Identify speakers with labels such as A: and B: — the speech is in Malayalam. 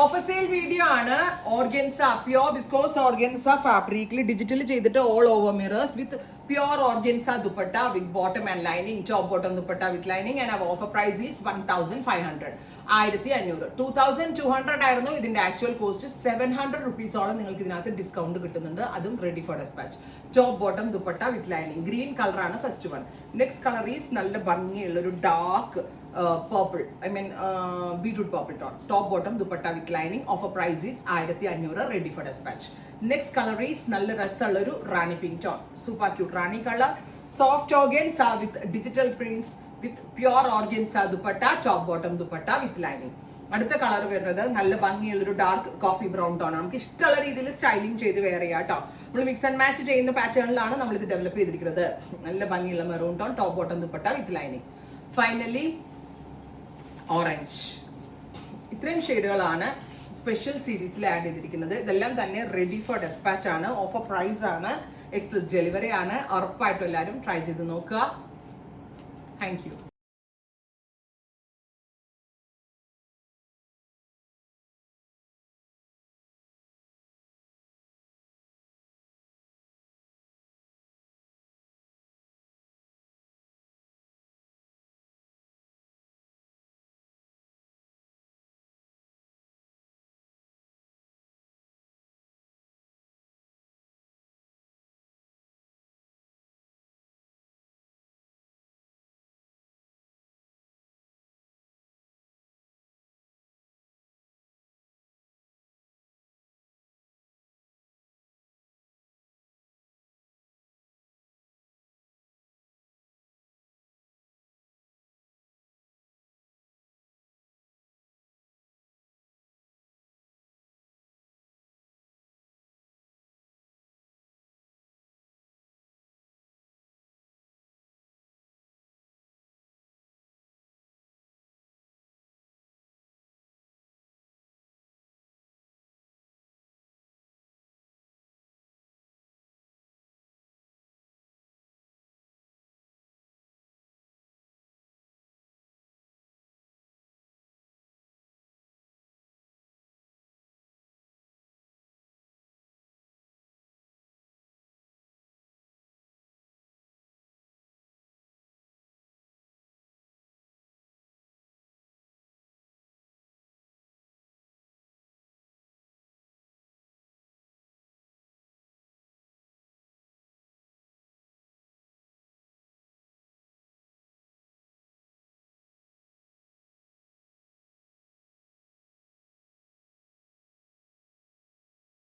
A: ഓഫർ സെയിൽ വീഡിയോ ആണ്. ഓർഗൻസ പ്യോർ വിസ്കോസ് ഓർഗൻസ ഫാബ്രിക്കിൽ ഡിജിറ്റൽ ചെയ്തിട്ട് all over mirrors with pure organza dupatta with bottom and lining, top bottom dupatta with lining and offer price is 1500. 1500. 2200 ആയിരുന്നു ഇതിന്റെ ആക്ച്വൽ കോസ്റ്റ്. 700 റുപ്പീസോളം നിങ്ങൾക്ക് ഇതിനകത്ത് ഡിസ്കൗണ്ട് കിട്ടുന്നുണ്ട്. അതും ready for despatch. Top bottom dupatta with lining. Green കളറാണ് first one. Next colour is നല്ല ഭംഗിയുള്ള ഒരു dark purple, beetroot purple tone. Top bottom dupatta with lining. Offer price is 1500, ready for dispatch. Next color is nalla rassulla oru rani pink tone. Super cute rani color. Soft organza with digital prints with pure organza dupatta. Top bottom dupatta with lining. അടുത്ത കളർ വരുന്നത് നല്ല ഭംഗിയുള്ളൊരു ഡാർക്ക് കോഫി ബ്രൗൺ ടോൺ ആണ്. നമുക്ക് ഇഷ്ടമുള്ള രീതിയിൽ സ്റ്റൈലിംഗ് ചെയ്ത് വെയർ ചെയ്യാം കേട്ടോ. നമ്മൾ മിക്സ് ആൻഡ് മാച്ച് ചെയ്യുന്ന പാറ്റേണിലാണ് നമ്മൾ ഇത് ഡെവലപ്പ് ചെയ്തിരിക്കുന്നത്. നല്ല ഭംഗിയുള്ള maroon tone, top bottom dupatta with lining. Finally orange. ഇത്രയും ഷെയ്ഡുകളാണ് സ്പെഷ്യൽ സീരീസിൽ ആഡ് ചെയ്തിരിക്കുന്നത്. ഇതെല്ലാം തന്നെ റെഡി ഫോർ ഡെസ്പാച്ച് ആണ്. ഓഫർ പ്രൈസ് ആണ്. എക്സ്പ്രസ് ഡെലിവറി ആണ്. ഉറപ്പായിട്ടും എല്ലാവരും ട്രൈ ചെയ്ത് നോക്കുക. Thank you.